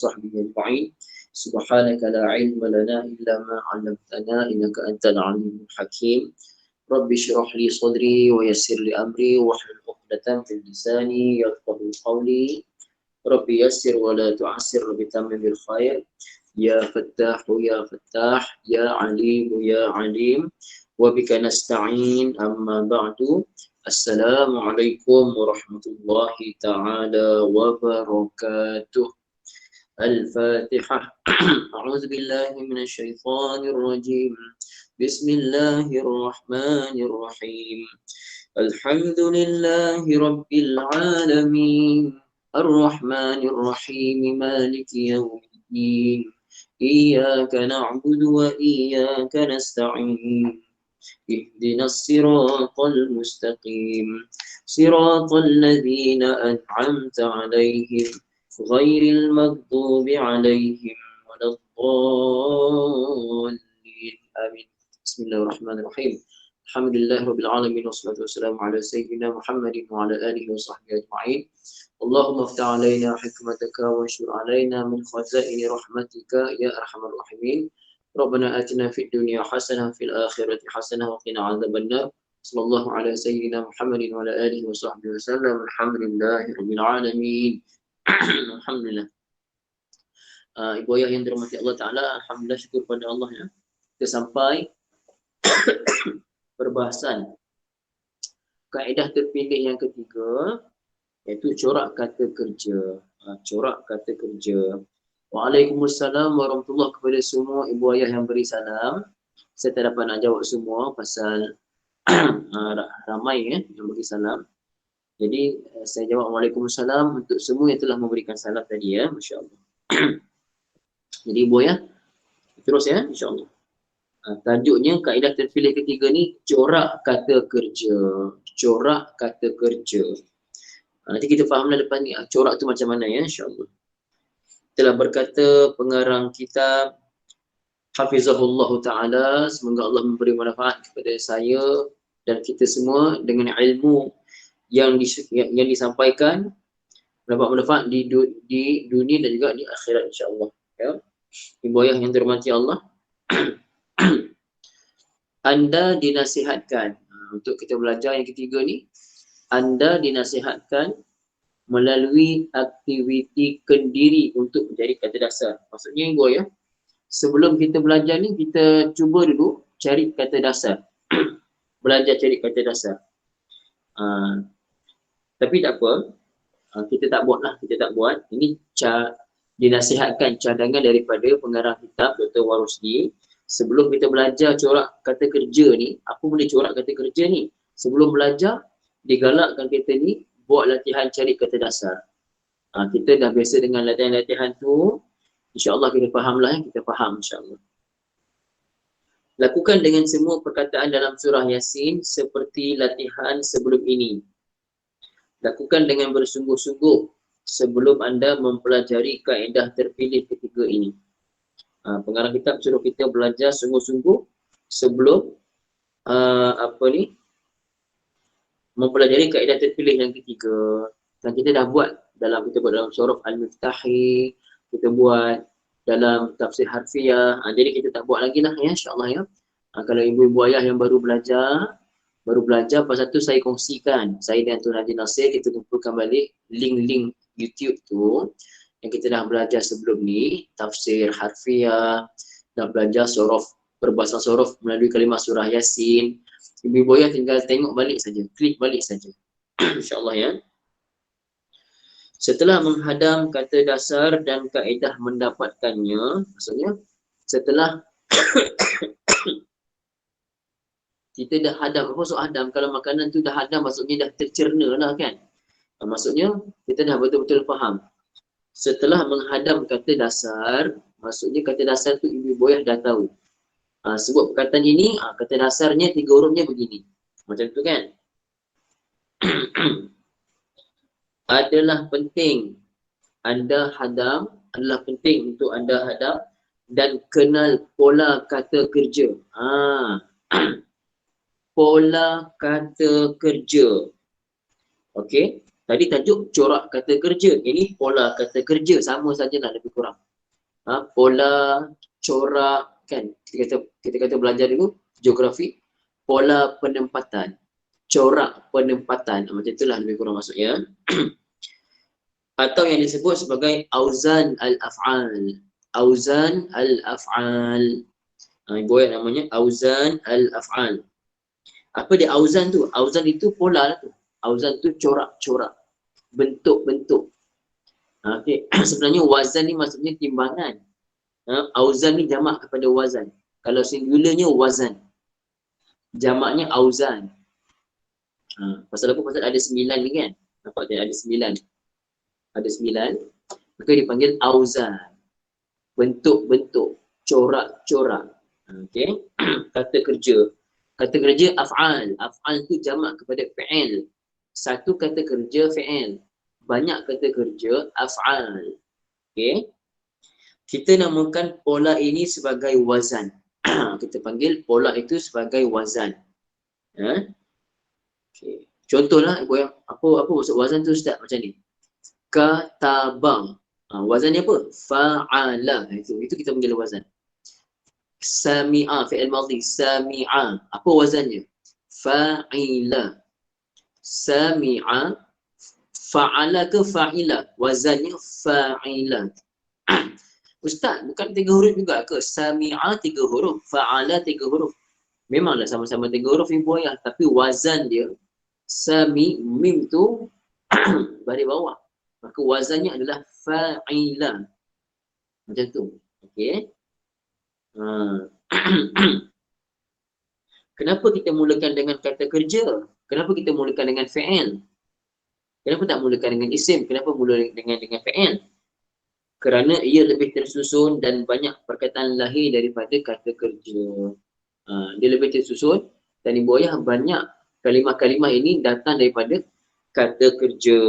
وصحبه أجمعين. سبحانك لا علم لنا إلا ما علمتنا إنك أنت العليم الحكيم. رب اشرح لي صدري ويسر لي أمري واحلل عقدة من لساني يفقهوا قولي. رب يسر ولا تعسر بتمم بالخير. يا فتاح يا فتاح يا عليم يا عليم وبك نستعين. أما بعد. السلام عليكم ورحمة الله تعالى وبركاته. الفاتحة. أعوذ بالله من الشيطان الرجيم. بسم الله الرحمن الرحيم. الحمد لله رب العالمين الرحمن الرحيم مالك يوم الدين. إياك نعبد وإياك نستعين. اهدنا الصراط المستقيم صراط الذين أنعمت عليهم غير المغضوب عليهم ولا الضالين آمين. بسم الله الرحمن الرحيم. الحمد لله رب العالمين والصلاة والسلام على سيدنا محمد وعلى آله وصحبه أجمعين. اللهم افتح علينا حكمتك وانشر علينا من خزائن رحمتك يا أرحم الراحمين. ربنا آتنا في الدنيا حسنة وفي الآخرة حسنة وقنا عذاب النار. صلى الله على سيدنا محمد وعلى آله وصحبه وسلم. الحمد لله رب العالمين. Alhamdulillah. Ibu ayah yang dirahmati Allah Ta'ala, Alhamdulillah, syukur pada Allah ya. Kita sampai perbahasan kaedah terpilih yang ketiga, iaitu corak kata kerja. Corak kata kerja. Waalaikumsalam warahmatullahi kepada semua ibu ayah yang beri salam. Saya tak dapat nak jawab semua pasal ramai yang beri salam. Jadi saya jawab waalaikumsalam untuk semua yang telah memberikan salam tadi ya, masya-Allah. Jadi ibu ayah terus ya, insya-Allah. Tajuknya kaedah terpilih ketiga ni corak kata kerja. Corak kata kerja. Nanti kita fahamlah lepas ni corak tu macam mana ya, insya-Allah. Telah berkata pengarang kitab Hafizahullah Ta'ala, semoga Allah memberi manfaat kepada saya dan kita semua dengan ilmu yang disampaikan, dapat manfaat di dunia dan juga di akhirat insya-Allah ya. Ibu ayah yang dirahmati Allah, anda dinasihatkan untuk kita belajar yang ketiga ni, anda dinasihatkan melalui aktiviti kendiri untuk mencari kata dasar. Maksudnya ibu ayah, sebelum kita belajar ni, kita cuba dulu cari kata dasar. Belajar cari kata dasar. Tapi tak apa, kita tak buat lah, kita tak buat. Ini dinasihatkan cadangan daripada pengarang kitab Dr. Warusdi. Sebelum kita belajar corak kata kerja ni, apa boleh corak kata kerja ni? Sebelum belajar, digalakkan kita ni buat latihan cari kata dasar. Kita dah biasa dengan latihan-latihan tu, insya-Allah kita faham lah ya, kita faham insya-Allah. Lakukan dengan semua perkataan dalam surah Yasin seperti latihan sebelum ini. Lakukan dengan bersungguh-sungguh sebelum anda mempelajari kaedah terpilih ketiga ini. Pengarang kitab suruh kita belajar sungguh-sungguh sebelum mempelajari kaedah terpilih yang ketiga. Dan kita dah buat kita buat dalam surah Al-Miftahi, kita buat dalam tafsir harfiah. Jadi kita tak buat lagi lah ya, insya-Allah ya. Kalau ibu-ibu ayah yang baru belajar pasal tu saya kongsikan. Saya dan Tuan Haji Nasir, kita kumpulkan balik link-link YouTube tu yang kita dah belajar sebelum ni, tafsir harfiah, dah belajar sorof, perbahasan sorof melalui kalimah surah Yasin. Ibu-ibu ayah tinggal tengok balik saja, klik balik saja. Insya-Allah ya. Setelah menghadam kata dasar dan kaedah mendapatkannya, maksudnya setelah kita dah hadam, apa maksud hadam? Kalau makanan tu dah hadam, maksudnya dah tercerna lah kan. Maksudnya kita dah betul-betul faham. Setelah menghadam kata dasar, maksudnya kata dasar tu ibu-ibu ayah dah tahu. Sebut perkataan ini, kata dasarnya 3 hurufnya begini. Macam tu kan. Adalah penting anda hadam, adalah penting untuk anda hadam dan kenal pola kata kerja. Pola kata kerja. Okey. Tadi tajuk corak kata kerja. Ini pola kata kerja. Sama sajalah lebih kurang. Pola, corak, kan? Kita kata belajar dulu, geografi. Pola penempatan. Corak penempatan. Macam itulah lebih kurang maksudnya. Atau yang disebut sebagai auzan al-af'al. Auzan al-af'al. Ibu ayat namanya auzan al-af'al. Apa dia auzan tu? Auzan itu pola lah tu. Auzan tu corak-corak. Bentuk-bentuk. Okay. Sebenarnya wazan ni maksudnya timbangan. Auzan ni jamak kepada wazan. Kalau singularnya wazan. Jamaknya auzan. Pasal apa? Pasal ada 9 ni kan? Nampak tak? Ada 9. Ada 9. Maka dipanggil auzan. Bentuk-bentuk. Corak-corak. Okay. Kata kerja. Kata kerja af'al. Af'al tu jamak kepada fi'il. Satu kata kerja fi'il. Banyak kata kerja af'al. Okay. Kita namakan pola ini sebagai wazan. Kita panggil pola itu sebagai wazan. Okay. Contohlah, apa maksud wazan tu Ustaz macam ni? Katabang. Wazan ni apa? Fa'ala. Itu kita panggil wazan. Sami'a, fi'il madhi. Sami'a. Apa wazannya? Fa'ila. Sami'a. Fa'ala ke fa'ila? Wazannya fa'ila. Ustaz, bukan 3 huruf juga ke? Sami'a 3 huruf. Fa'ala 3 huruf. Memanglah sama-sama 3 huruf ibu ayah. Tapi wazan dia, sami, mim tu baris bawah. Maka wazannya adalah fa'ila. Macam tu. Okey. Kenapa kita mulakan dengan kata kerja? Kenapa kita mulakan dengan fi'il? Kenapa tak mulakan dengan isim? Kenapa mula dengan fi'il? Kerana ia lebih tersusun dan banyak perkataan lahir daripada kata kerja. Dia lebih tersusun dan ibu ayah banyak kalimah-kalimah ini datang daripada kata kerja.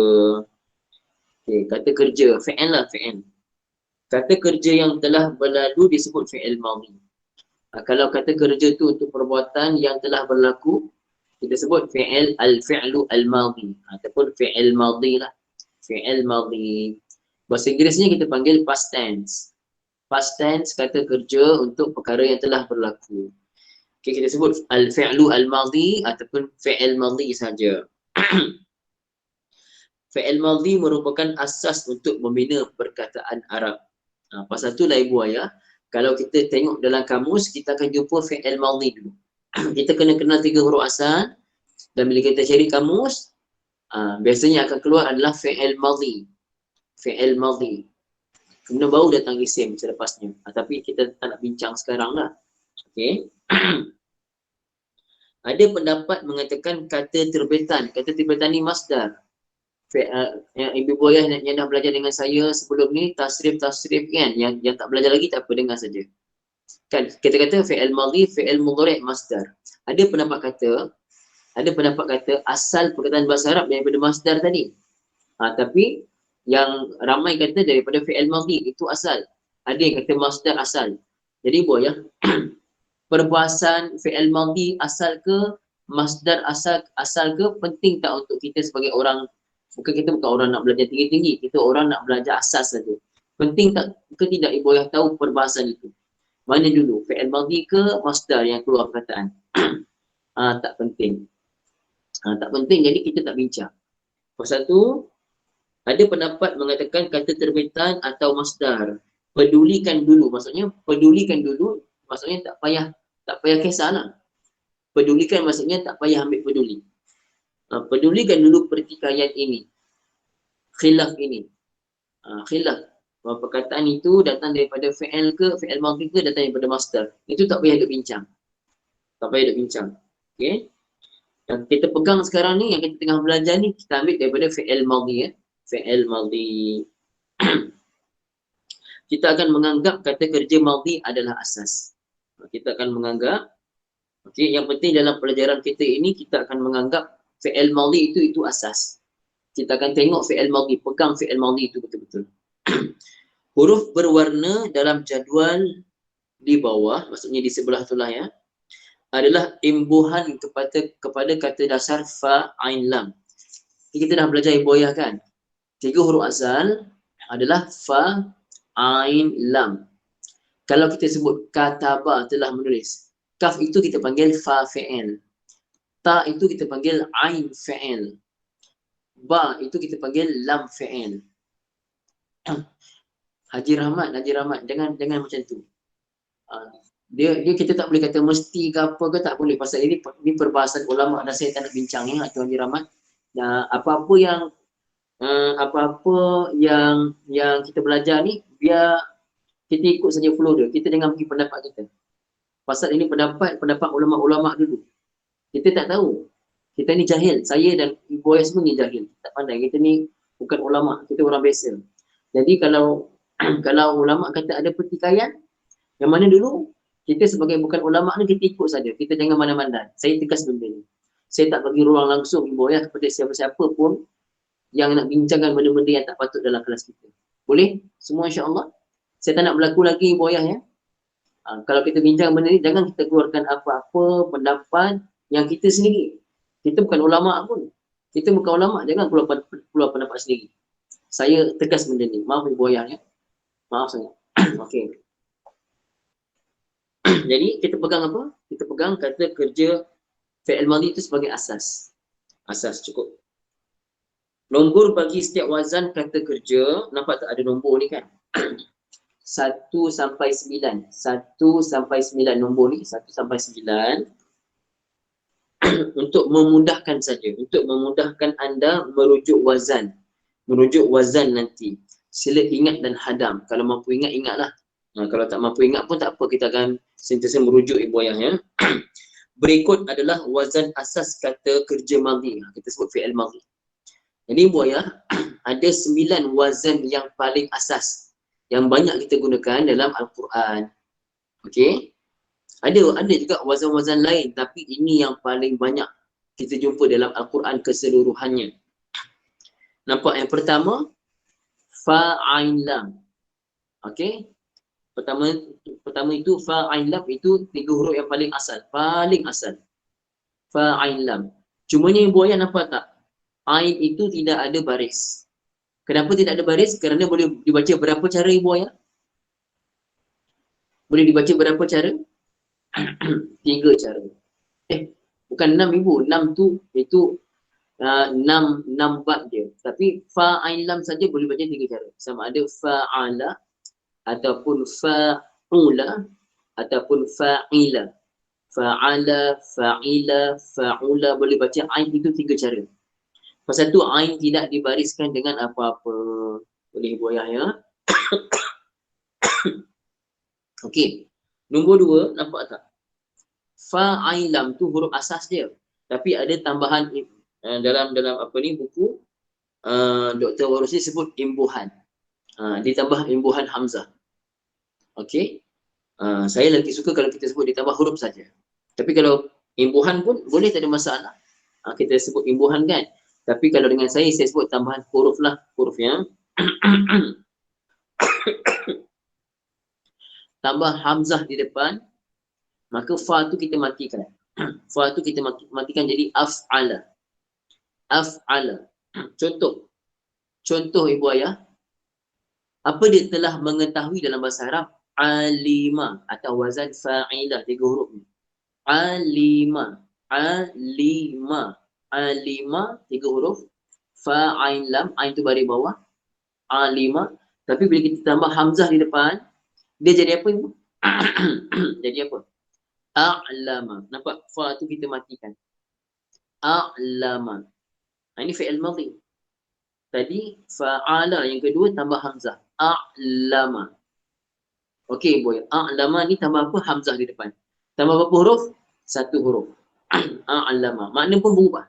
Okay, kata kerja, fi'il lah, fi'il. Kata kerja yang telah berlalu disebut fi'il madhi. Kalau kata kerja tu untuk perbuatan yang telah berlaku, kita sebut fi'il al-fi'lu al-madhi. Ataupun fi'il madhi lah. Fi'il madhi. Bahasa Inggerisnya kita panggil past tense. Past tense kata kerja untuk perkara yang telah berlaku. Okay, kita sebut al-fi'lu al-madhi ataupun fi'il madhi saja. Fi'il madhi merupakan asas untuk membina perkataan Arab. Pasal itulah ibu ayah, kalau kita tengok dalam kamus, kita akan jumpa fi'il madhi dulu. Kita kena kenal 3 huruf asal dan bila kita cari kamus, biasanya akan keluar adalah fi'il madhi. Fi'il madhi. Kemudian baru datang isim selepasnya. Tapi kita tak nak bincang sekarang lah. Okay. Ada pendapat mengatakan kata terbitan. Kata terbitan ni masdar. Yang ibu ayah yang dah belajar dengan saya sebelum ni, tasrif kan. Yang tak belajar lagi tak apa, dengar saja. Kan kita kata fi'il madhi, fi'il mudhari' masdar. Ada pendapat kata asal perkataan bahasa Arab daripada masdar tadi. Tapi yang ramai kata daripada fi'il madhi itu asal. Ada yang kata masdar asal. Jadi ibu ayah, perbahasan fi'il madhi asal ke masdar asal ke penting tak untuk kita sebagai orang, bukan orang nak belajar tinggi-tinggi, kita orang nak belajar asas saja. Penting tak ke tidak ibu ayah tahu perbahasan itu? Mana dulu, fi'il madhi ke masdar yang keluar perkataan? Tak penting. Tak penting, jadi kita tak bincang. Pasal tu, ada pendapat mengatakan kata terbitan atau masdar. Pedulikan dulu, maksudnya tak payah kisahlah. Pedulikan maksudnya tak payah ambil peduli. Pedulikan dulu pertikaian ini. Khilaf ini. Khilaf. Perkataan itu datang daripada fi'il ke, fi'il madhi ke, datang daripada masdar. Itu tak payah duk bincang. Okay. Yang kita pegang sekarang ni, yang kita tengah belajar ni, kita ambil daripada fi'il madhi. Fi'il madhi. Kita akan menganggap kata kerja madhi adalah asas. Kita akan menganggap, okay, yang penting dalam pelajaran kita ini, kita akan menganggap fi'il madhi itu asas. Kita akan tengok fi'il madhi, pegang fi'il madhi itu betul-betul. Huruf berwarna dalam jadual di bawah, maksudnya di sebelah itulah ya, adalah imbuhan kepada kata dasar fa, ain, lam. Kita dah belajar iboyah kan. 3 huruf asal adalah fa, ain, lam. Kalau kita sebut kataba telah menulis, kaf itu kita panggil fa fi'il. Ta itu kita panggil ain fi'il. Ba itu kita panggil lam fi'il. Haji Rahmat, jangan macam tu. Dia kita tak boleh kata mesti ke apa ke, tak boleh. Pasal ini perbahasan ulama dan saya tak nak bincang ya, Tuan Haji Rahmat. Apa-apa yang kita belajar ni, biar kita ikut saja flow dia. Kita jangan pergi pendapat kita. Pasal ini pendapat ulama-ulama dulu. Kita tak tahu. Kita ni jahil. Saya dan Ibu Ayah semua ni jahil. Tak pandai. Kita ni bukan ulama. Kita orang biasa. Jadi kalau ulama kata ada pertikaian, yang mana dulu kita sebagai bukan ulama ni kita ikut saja. Kita jangan mana-mana. Saya tegas benda ni. Saya tak bagi ruang langsung Ibu Ayah kepada siapa-siapa pun yang nak bincangkan benda-benda yang tak patut dalam kelas kita. Boleh? Semua insya-Allah. Saya tak nak berlaku lagi Ibu Ayah ya. Kalau kita bincang benda ni, jangan kita keluarkan apa-apa pendapat yang kita sendiri. Kita bukan ulama pun. Kita bukan ulama, jangan keluar pendapat sendiri. Saya tegas benda ni. Maaf Ibu Ayah ya. Maaf sangat. Okey. Jadi kita pegang apa? Kita pegang kata kerja fi'il madhi itu sebagai asas. Asas cukup. Nombor bagi setiap wazan kata kerja, nampak tak ada nombor ni kan? 1 sampai 9. 1 sampai 9 nombor ni, 1 sampai 9. Untuk memudahkan saja, untuk memudahkan anda merujuk wazan. Merujuk wazan nanti. Sila ingat dan hadam. Kalau mampu ingat, ingatlah. Kalau tak mampu ingat pun tak apa, kita akan sentiasa merujuk Ibu Ayah ya. Berikut adalah wazan asas kata kerja madhi. Kita sebut fi'il madhi. Jadi Ibu Ayah, ada 9 wazan yang paling asas yang banyak kita gunakan dalam Al-Quran. Okey. Ada juga wazan-wazan lain, tapi ini yang paling banyak kita jumpa dalam Al-Quran keseluruhannya. Nampak yang pertama, fa ain lam. Okey. Pertama itu fa ain lam, itu 3 huruf yang paling asal, Fa ain lam. Cumanya Ibu Ayah nampak tak? Ain itu tidak ada baris. Kenapa tidak ada baris? Kerana boleh dibaca berapa cara Ibu Ayah? Boleh dibaca berapa cara? 3 cara. Bukan 6 Ibu. 6 tu, itu 6 bab dia. Tapi fa ain lam saja boleh baca 3 cara. Sama ada fa'ala, ataupun fa'ula, ataupun fa'ila. Fa'ala, fa'ila, fa'ula, boleh baca ain itu 3 cara. Pasal tu ain tidak dibariskan dengan apa-apa. Boleh Ibu Ayah ya. Okey. Nombor 2, nampak tak? Fa ain lam tu huruf asas dia. Tapi ada tambahan dalam apa ni buku Dr. Warusi sebut imbuhan. Ditambah imbuhan hamzah. Okey. Saya lagi suka kalau kita sebut ditambah huruf saja. Tapi kalau imbuhan pun boleh, tak ada masalah. Kita sebut imbuhan kan. Tapi kalau dengan saya sebut tambahan huruf lah, huruf yang tambah hamzah di depan, maka fa tu kita matikan. Fa tu kita matikan jadi af'ala. Af'ala. Contoh Ibu Ayah, apa dia telah mengetahui dalam bahasa Arab? Alima atau wazan fa'ila, 3 huruf ni. Alima, 3 huruf. Fa ain lam, ain tu baris bawah. Alima, tapi bila kita tambah hamzah di depan, dia jadi apa Ibu? Jadi apa? A'lama. Nampak? Fa tu kita matikan. A'lama. Ini fi'il madhi. Tadi fa'ala, yang kedua tambah hamzah. A'lama. Okey boy. A'lama ni tambah apa? Hamzah di depan. Tambah berapa huruf? 1 huruf. A'lama. Makna pun berubah.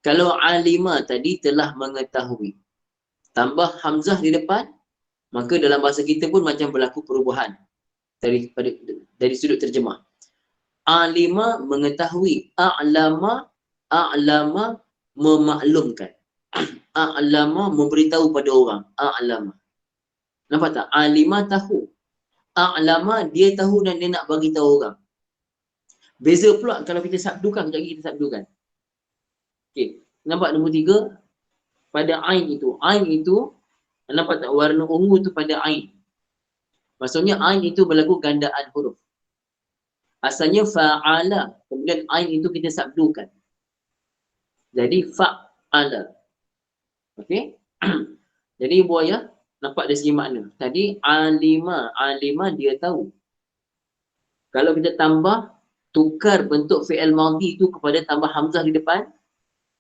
Kalau alima tadi telah mengetahui, tambah hamzah di depan, maka dalam bahasa kita pun macam berlaku perubahan dari sudut terjemah. Alima mengetahui, a'lama memaklumkan. A'lama memberitahu pada orang. A'lama. Nampak tak? Alima tahu. A'lama dia tahu dan dia nak bagi tahu orang. Beza pula kalau kita sabdukan, kejap lagi kita sabdukan. Okey, nampak nombor 3? pada ain itu. Ain itu, nampak tak warna ungu tu pada ain. Maksudnya ain itu berlaku gandaan huruf. Asalnya fa'ala, kemudian ain itu kita sabdukan. Jadi fa'ala. Okey? Jadi buaya nampak dari segi makna. Tadi alima, alima dia tahu. Kalau kita tambah, tukar bentuk fi'il madhi itu kepada tambah hamzah di depan,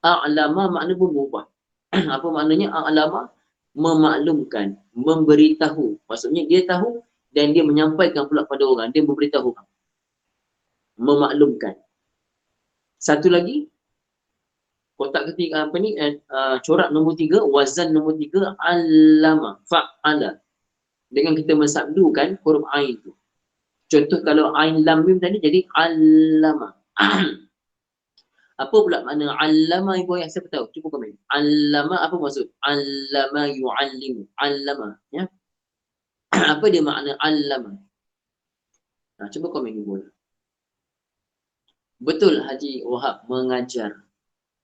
a'lama makna pun berubah. Apa maknanya a'lama? Memaklumkan, memberitahu. Maksudnya dia tahu dan dia menyampaikan pula pada orang, dia memberitahu, memaklumkan. Satu lagi, kotak ketiga apa ni, corak nombor 3, wazan nombor 3, allama, fa'ala. Dengan kita mensabdukan huruf ain tu. Contoh kalau ain lam mim tadi jadi allama. Apa pula makna allama ibu yang siapa tahu? Cuba komen. Allama apa maksud? Allama yu'allimu. Allama, ya. Apa dia makna allama? Nah, cuba komen ibu. Betul Haji Wahab, mengajar.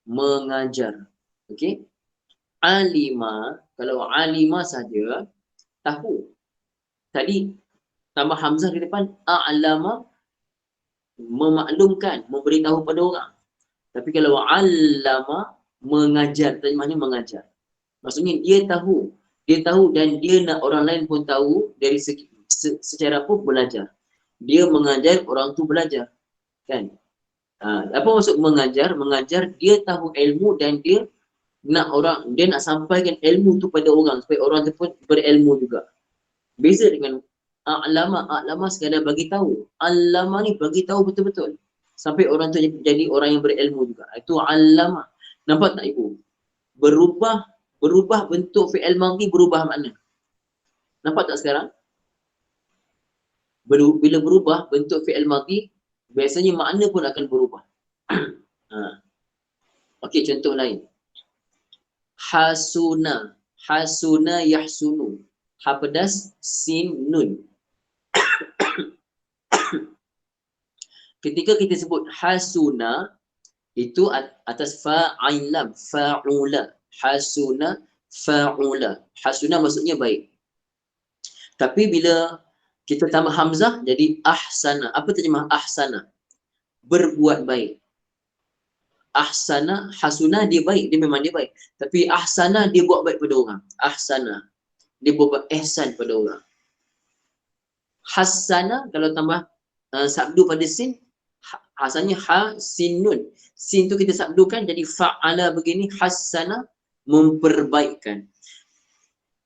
Mengajar. Okey? Alima, kalau alima saja tahu. Tadi tambah hamzah di depan, a'lama memaklumkan, memberitahu pada orang. Tapi kalau allama, mengajar, terjemahnya mengajar. Maksudnya dia tahu dan dia nak orang lain pun tahu dari segi, secara apa belajar. Dia mengajar orang tu belajar, kan? Apa maksud mengajar? Mengajar dia tahu ilmu dan dia nak sampaikan ilmu tu pada orang supaya orang tu pun berilmu juga. Beza dengan a'lama sekadar bagi tahu. Allama ni bagi tahu betul-betul sampai orang tu jadi orang yang berilmu juga. Itu allama. Nampak tak ibu? Berubah bentuk fi'il madhi, berubah makna. Nampak tak sekarang? Bila berubah bentuk fi'il madhi, biasanya makna pun akan berubah. Okey, contoh lain. Hasuna, hasuna yahsunu. Ha pedas, sin nun. Ketika kita sebut hasuna, itu atas fa'ain lam, fa'ula. Hasuna, fa'ula. Hasuna maksudnya baik. Tapi bila kita tambah hamzah, jadi ahsana. Apa terjemah ahsana? Berbuat baik. Ahsana, hasuna dia baik, dia memang dia baik. Tapi ahsana dia buat baik pada orang. Ahsana, dia buat ihsan pada orang. Hasana, kalau tambah sabdu pada sin, asalnya ha sin nun. Sin tu kita sabdukan jadi fa'ala begini, hasana, memperbaikkan.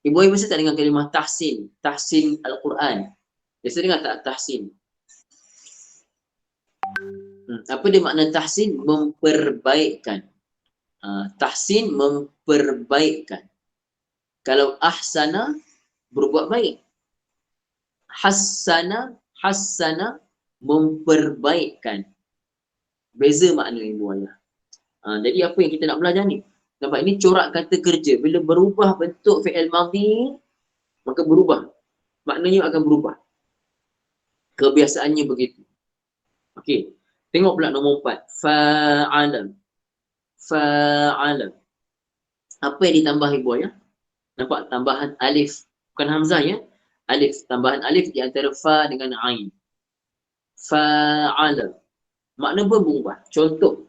Ibu-ibu saya tak dengar kalimah tahsin, tahsin Al-Quran. Biasa dengar tak tahsin? Apa dia makna tahsin? Memperbaikkan. Tahsin memperbaikkan. Kalau ahsana, berbuat baik. Hassana, hassana, memperbaikkan. Beza makna ibu ayah. Jadi apa yang kita nak belajar ni? Nampak ini corak kata kerja. Bila berubah bentuk fi'il madhi, maka berubah. Maknanya akan berubah. Kebiasaannya begitu. Okey. Tengok pula nombor 4. Fa'ala. Fa'ala. Apa yang ditambah ibu ayah? Nampak tambahan alif. Bukan hamzah ya. Alif. Tambahan alif di antara fa dengan ain. Fa'ala. Makna pun berubah. Contoh.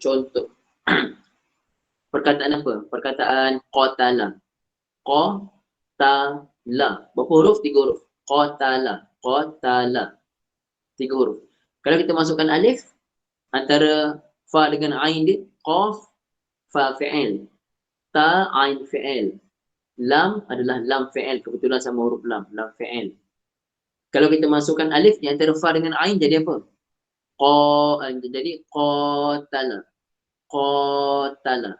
Perkataan apa? Perkataan qatala. Qatala. Berapa huruf? 3 huruf. Qatala. Qatala. 3 huruf. Kalau kita masukkan alif, antara fa dengan ain dia, qaf, fa fi'il. Ta, ain fi'il. Lam adalah lam fi'il. Kebetulan sama huruf lam. Lam fi'il. Kalau kita masukkan alif di antara fa dengan ain, jadi apa? Jadi qatala. Qatala.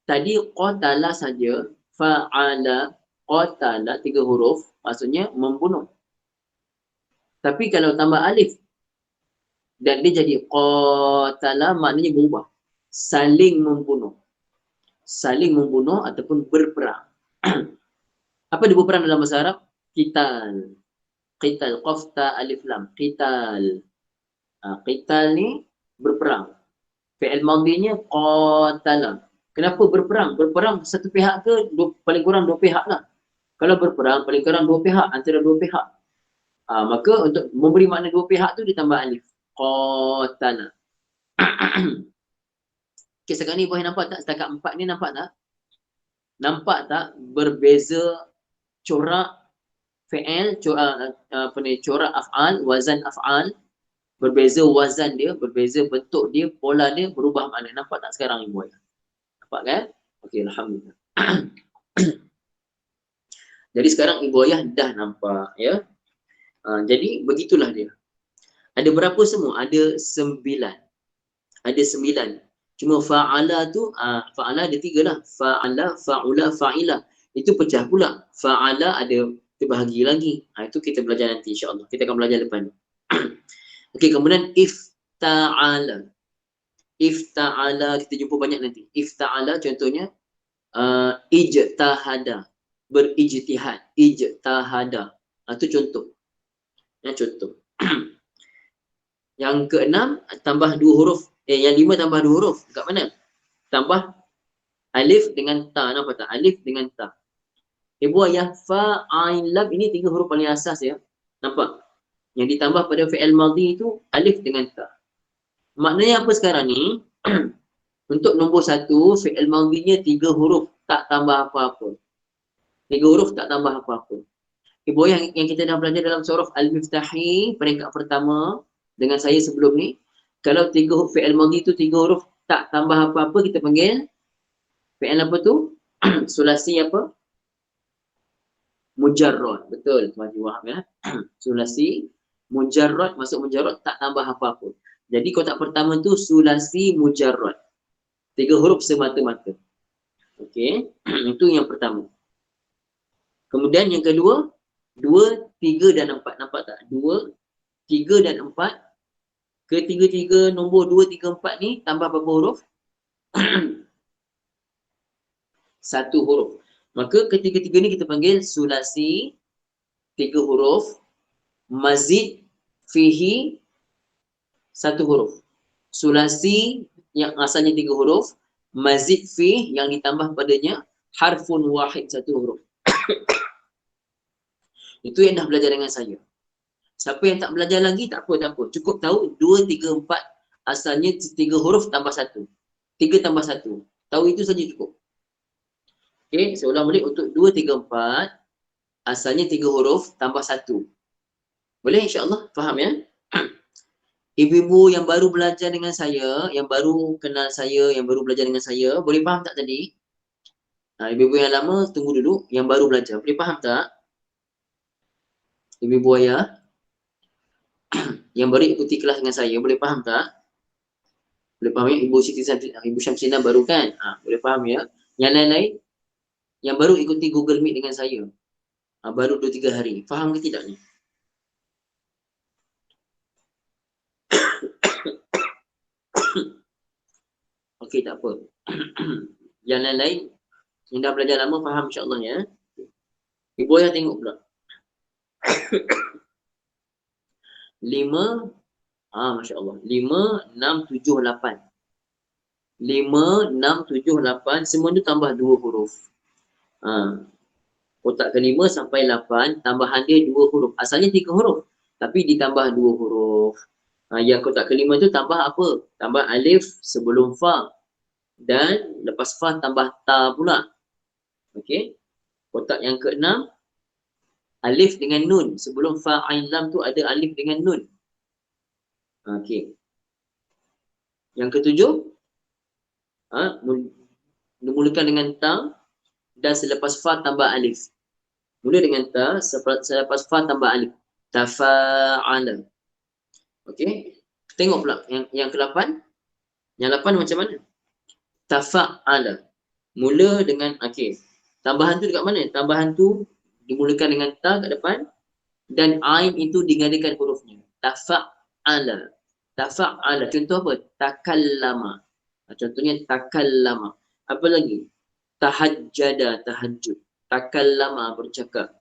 Tadi qatala saja, fa'ala, qatala, 3 huruf, maksudnya membunuh. Tapi kalau tambah alif dan dia jadi qatala, maknanya berubah. Saling membunuh. Saling membunuh ataupun berperang. Apa dia berperang dalam bahasa Arab? Qital. Qital, qaf ta alif lam. Qital. Qital ni berperang. Fi'il madhinya qatala. Kenapa berperang? Berperang satu pihak ke paling kurang dua pihak lah. Kalau berperang paling kurang dua pihak, antara dua pihak. Maka untuk memberi makna dua pihak tu ditambah alif. Qatala. Okay, sekarang ni boleh nampak tak? Setakat 4 ni nampak tak? Nampak tak berbeza corak fi'il, corak af'al, wazan af'al, berbeza wazan dia, berbeza bentuk dia, pola dia, berubah makna. Nampak tak sekarang ni boy? Nampak kan? Okey, alhamdulillah. Jadi sekarang Ibu Ayah dah nampak ya. Jadi begitulah dia. Ada berapa semua? Ada 9. Ada 9. Cuma fa'ala tu, fa'ala ada 3 lah. Fa'ala, fa'ula, fa'ila. Itu pecah pula. Fa'ala ada terbahagi lagi. Itu kita belajar nanti insya-Allah. Kita akan belajar depan. Okey, kemudian ifta'ala. Ifta'ala kita jumpa banyak nanti. Ifta'ala contohnya ijtahada. Berijtihad. Ijtahada. Itu contoh. Contoh. Yang keenam tambah 2 huruf. Yang 5 tambah 2 huruf. Kat mana? Tambah alif dengan ta. Nampak tak? Alif dengan ta. Ibu ayah fa, ain, lam ini 3 huruf paling asas ya. Nampak? Yang ditambah pada fi'il madhi itu alif dengan ta. Maknanya apa sekarang ni? Untuk nombor 1, fi'il madhinya 3 huruf. Tak tambah apa-apa. 3 huruf tak tambah apa-apa. Ibu ayah yang kita dah belajar dalam surah Al-Miftahi peringkat pertama dengan saya sebelum ni, kalau 3 huruf fi'il madhi tu 3 huruf tak tambah apa-apa, kita panggil fi'il apa tu? Sulasi apa? Mujarrad. Betul Tuan Haji Wahab ya. Sulasi mujarrad, masuk mujarrad tak tambah apa-apa. Jadi kotak pertama tu sulasi mujarrad. 3 huruf semata-mata. Okey. Itu yang pertama. Kemudian yang kedua, 2, 3 dan 4. Nampak tak? 2, 3 dan 4. Ketiga-tiga nombor 2, 3, 4 ni tambah berapa huruf? 1 huruf. Maka ketiga-tiga ni kita panggil sulasi 3 huruf, mazid fihi 1 huruf. Sulasi yang asalnya 3 huruf, mazid fi yang ditambah padanya harfun wahid 1 huruf. Itu yang dah belajar dengan saya. Siapa yang tak belajar lagi tak apa. Cukup tahu 2, 3, 4 asalnya 3 huruf tambah 1. 3 tambah 1. Tahu itu saja cukup. Okey, saya ulang balik untuk 2, 3, 4 asalnya 3 huruf tambah 1. Boleh insya-Allah? Faham ya? Ibu-ibu yang baru belajar dengan saya, yang baru kenal saya, yang baru belajar dengan saya, boleh faham tak tadi? Ibu-ibu yang lama tunggu dulu, yang baru belajar. Boleh faham tak? Ibu-ibu ayah yang baru ikuti kelas dengan saya, boleh faham tak? Boleh faham ya? Ibu Syamsina baru kan? Boleh faham ya? Yang lain-lain yang baru ikuti Google Meet dengan saya, baru 2-3 hari. Faham ke tidak ni? Okey, tak apa. Yang lain-lain yang dah belajar lama faham insya-Allah ya. Ibu ayah tengok pula. 5, masya-Allah. 5, 6, 7, 8. 5, 6, 7, 8 semua tu tambah 2 huruf. Kotak ke-5 sampai 8 tambahan dia 2 huruf. Asalnya 3 huruf tapi ditambah 2 huruf. Yang kotak ke-5 tu tambah apa? Tambah alif sebelum fa dan lepas fa tambah ta pula. Okey. Kotak yang ke-6 alif dengan nun. Sebelum fa ain lam tu ada alif dengan nun. Okey. Yang ke-7 dimulakan dengan ta dan selepas fa tambah alif. Mula dengan ta, selepas fa tambah alif. Tafa'ala. Okey. Tengok pula yang ke-8. Yang 8 macam mana? Tafa'ala. Mula dengan tambahan tu dekat mana? Tambahan tu dimulakan dengan ta kat depan dan ain itu digandakan hurufnya. Tafa'ala. Tafa'ala. Contoh apa? Takallama. Contohnya takallama. Apa lagi? Tahajjada, tahajud. Takallama, bercakap.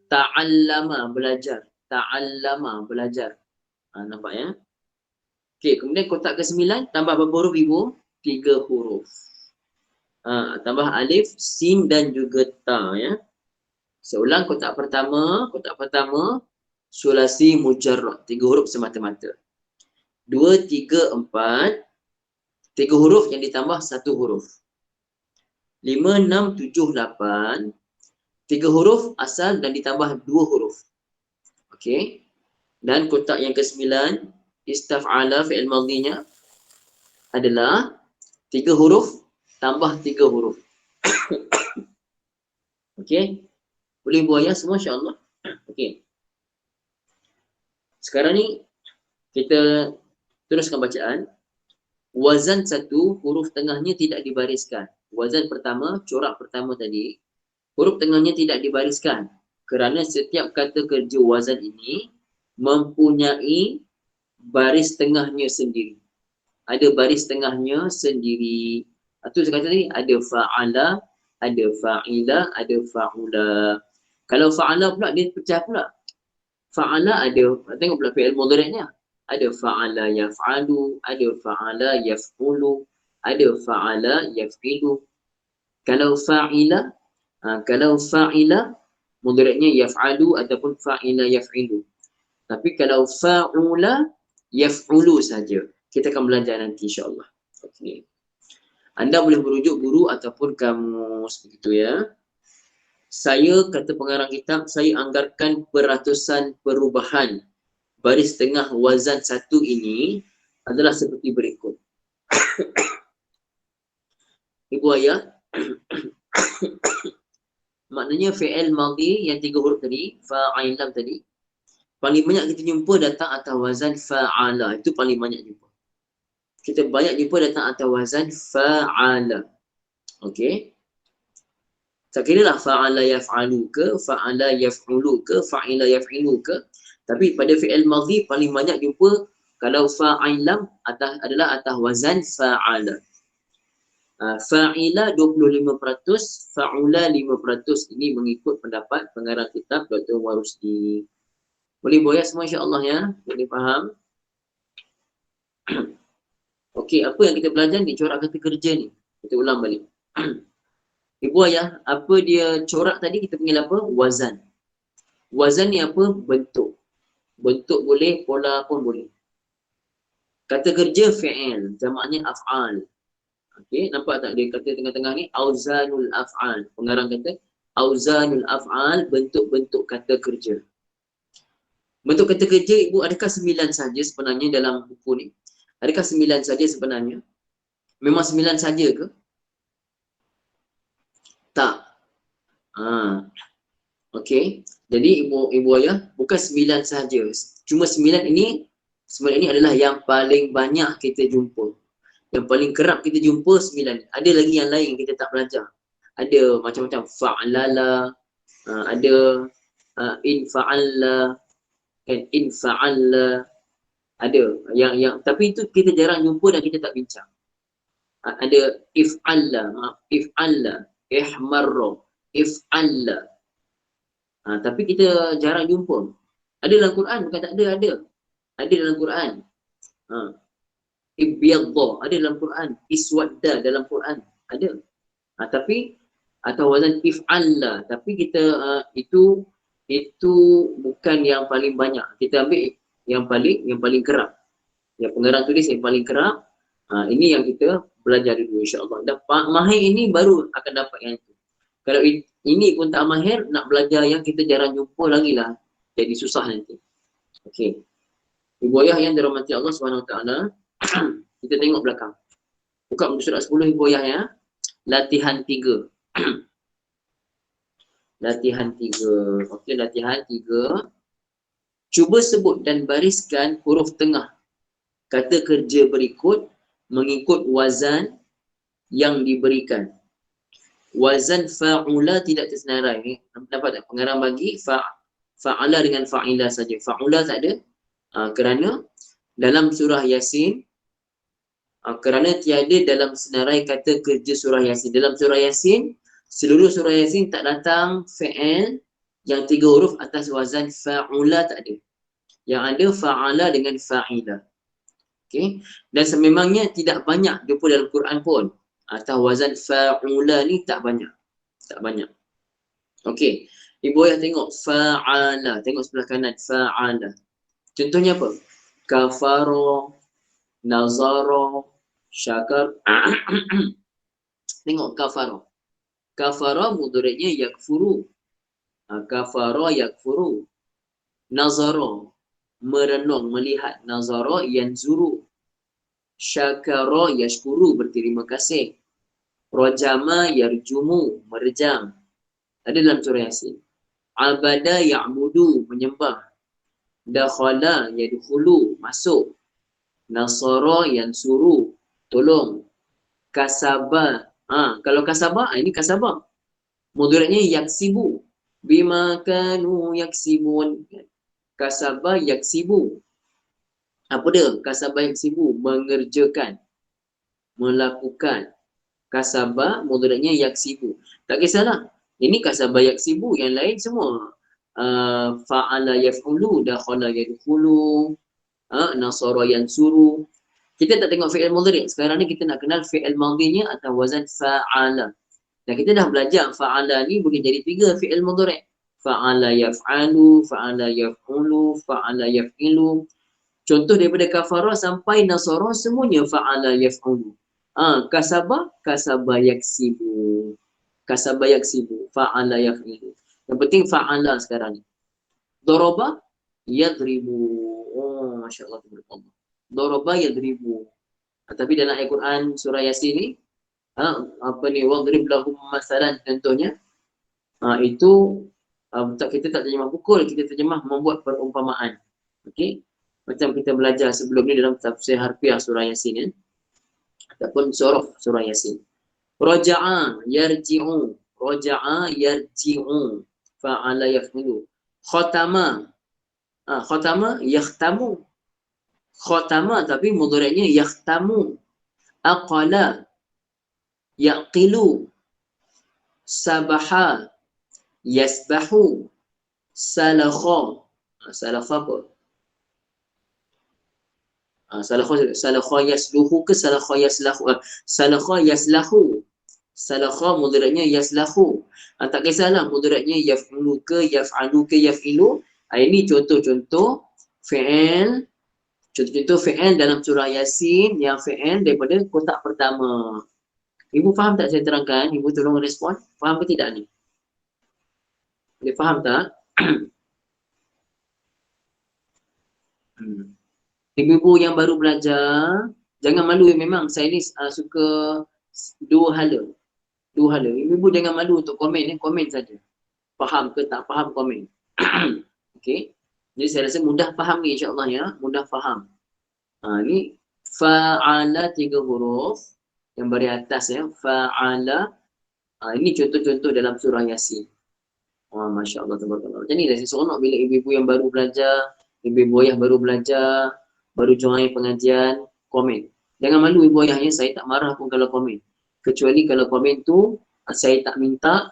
Ta'allama, belajar. Ta'allama, belajar. Nampak ya? Okey, kemudian kotak ke-9 tambah berapa huruf ibu? 3 huruf. Tambah alif, sin dan juga ta ya. Seulang kotak pertama sulasi mujarrad, 3 huruf semata-mata. 2, 3, 4, 3 huruf yang ditambah 1 huruf. 5, 6, 7, 8, 3 huruf asal dan ditambah 2 huruf. Okey. Dan kotak yang ke-9 istaf'ala fi'il madhinya adalah 3 huruf tambah 3 huruf. Okey. Boleh buat ya semua insya-Allah. Okey. Sekarang ni kita teruskan bacaan. Wazan 1 huruf tengahnya tidak dibariskan. Wazan pertama, corak pertama tadi, huruf tengahnya tidak dibariskan kerana setiap kata kerja wazan ini mempunyai baris tengahnya sendiri. Ada baris tengahnya sendiri. Itu saya kata tadi, ada fa'ala, ada fa'ila, ada fa'ula. Kalau fa'ala pula, dia pecah pula. Fa'ala ada, tengok pula fi'il mudhari'nya. Ada fa'ala yaf'alu, ada fa'ala yaf'ulu, ada fa'ala yaf'ilu. Kalau fa'ila, mudhari'nya yaf'alu ataupun fa'ila yaf'ilu. Tapi kalau fa'ula, yaf'ulu saja. Kita akan belajar nanti insya-Allah. Okey. Anda boleh merujuk guru ataupun kamus begitu ya. Saya, kata pengarang kitab, saya anggarkan peratusan perubahan baris tengah wazan 1 ini adalah seperti berikut. Ibu ayah, maknanya fi'il madhi yang 3 huruf tadi, fa'ilam tadi, paling banyak kita jumpa datang atas wazan fa'ala. Itu paling banyak jumpa. Kita banyak jumpa datang atas wazan fa'ala. Okey. Tak kira lah fa'ala yaf'alu ke, fa'ala yaf'ulu ke, fa'ila yaf'ilu ke. Tapi pada fi'il madhi paling banyak jumpa kalau fa'ilam adalah atas wazan fa'ala. Fa'ila 25%, fa'ula 5%. Ini mengikut pendapat pengarang kitab Dr. Warusdi. Boleh boyak semua insya-Allah ya. Boleh faham? Okey, apa yang kita belajar ni corak kata kerja ni? Kita ulang balik. Ibu ayah, apa dia corak tadi kita panggil apa? Wazan. Wazan ni apa? Bentuk. Bentuk boleh, pola pun boleh. Kata kerja fi'il, jamaknya af'al. Okey, nampak tak dia kata tengah-tengah ni auzanul af'al. Pengarang kata auzanul af'al, bentuk-bentuk kata kerja. Bentuk kata kerja ibu adakah 9 saja sebenarnya dalam buku ni? Adakah 9 saja sebenarnya? Memang 9 saja ke? Tak. Okey. Jadi ibu ayah bukan 9 saja. Cuma 9 ini sebenarnya adalah yang paling banyak kita jumpa. Yang paling kerap kita jumpa 9. Ada lagi yang lain yang kita tak belajar. Ada macam-macam fa'lala, ada in fa'alla, kan in fa'alla. Ada yang tapi itu kita jarang jumpa dan kita tak bincang. Ada if'alla, ihmarra, if'alla. Tapi kita jarang jumpa. Ada dalam Quran, bukan tak ada, ada. Ada dalam Quran. Ibyadda, ada dalam Quran. Iswadda dalam Quran, ada. Tapi atau wazan if'alla, tapi kita itu bukan yang paling banyak. Kita ambil yang paling kerap. Yang pengarang tulis yang paling kerap. Ini yang kita belajar dulu insya-Allah. Dan mahir ini baru akan dapat yang itu. Kalau ini pun tak mahir, nak belajar yang kita jarang jumpa lagi lah. Jadi susah nanti. Okey. Ibu ayah yang dirahmati Allah SWT, kita tengok belakang. Buka muka surat 10 ibu ayah ya. Latihan 3. Latihan 3. Okey, latihan 3. Cuba sebut dan bariskan huruf tengah kata kerja berikut mengikut wazan yang diberikan. Wazan fa'ula tidak tersenarai. Nampak tak? Pengarang bagi fa'ala dengan fa'ila saja. Fa'ula tak ada. Kerana dalam surah Yasin, kerana tiada dalam senarai kata kerja surah Yasin. Dalam surah Yasin, seluruh surah Yasin tak datang fi'il yang 3 huruf atas wazan fa'ula, tak ada. Yang ada fa'ala dengan fa'ila. Okey. Dan sememangnya tidak banyak jumpa dalam Quran pun. Atau wazan fa'ula ni tak banyak. Tak banyak. Okey. Ibu ayah tengok fa'ala. Tengok sebelah kanan fa'ala. Contohnya apa? Kafara, nazara, syakar. Tengok kafara. Kafara mudhari'nya yakfuru. Kafara yakfuru. Nazara, merenung, melihat. Nazara yanzuru. Syakara yashkuru, berterima kasih. Rajama yarjumu, merejam. Ada dalam surah Yasin. Abada ya'budu, menyembah. Dakhala yadkhulu, masuk. Nasara yansuru, tolong. Kasaba, kalau kasaba, ini kasaba. Mudhari'nya yaksibu. Bima kanu yaksibun. Kasaba yaksibu. Apa dia? Kasaba yaksibu, mengerjakan, melakukan. Kasaba mudhari'nya yaksibu. Tak kisahlah. Ini kasaba yaksibu, yang lain semua fa'ala yaf'ulu, dakhala yadkhulu, nasara yansuru. Kita tak tengok fi'il mudhari'. Sekarang ni kita nak kenal fi'il madhinya atau wazan fa'ala. Dan kita dah belajar fa'ala ni boleh jadi 3 fi'il mudhari'. Fa'ala yaf'alu, fa'ala yaf'ulu, fa'ala yaf'ilu. Contoh daripada kafara sampai nasara semuanya fa'ala yaf'ulu. Kasaba, kasaba yaksibu. Kasaba yaksibu, fa'ala yaf'ilu. Yang penting fa'ala sekarang ni. Daraba yadribu. Oh, masya-Allah, tabarakallah. Daraba yadribu. Tapi dalam Al-Quran surah Yasin ni, wadrib lahum masalan, contohnya, itu kita tak terjemah pukul, kita terjemah membuat perumpamaan. Okey, macam kita belajar sebelum ni dalam tafsir harfiah surah Yasin ya, ataupun surah Yasin. Raja'a yarji'u, raja'a yarji'u, fa'ala yaf'ulu. Khatama, khatama yakhtamu. Khatama tapi mudhari'nya yakhtamu. Aqala yaqilu. Sabaha yasbahu. Salakha. Salakha apa? Salakha yasluhu ke salakha yaslahu? Salakha yaslahu. Salakha mudhari'nya yaslahu. Tak kisahlah mudhari'nya yaf'ulu ke yaf'alu ke yaf'ilu. Ini contoh-contoh fi'il. Contoh-contoh fi'il dalam surah Yasin yang fi'il daripada kotak pertama. Ibu faham tak saya terangkan? Ibu tolong respon. Faham ke tidak ni? Boleh faham tak? Ibu-ibu yang baru belajar, jangan malu. Memang saya ni suka dua hala. Ibu-ibu jangan malu untuk komen. Komen saja. Faham ke tak faham, komen. Okey. Jadi saya rasa mudah faham ni insya-Allah ya. Mudah faham. Ni fa'ala 3 huruf yang beri atas ya. Fa'ala. Ini contoh-contoh dalam surah Yasin. Masya-Allah, tabarakallah. Macam ni dah saya seronok bila ibu-ibu yang baru belajar, ibu-ibu ayah baru belajar, baru join pengajian, komen. Jangan malu ibu ayahnya, saya tak marah pun kalau komen. Kecuali kalau komen tu saya tak minta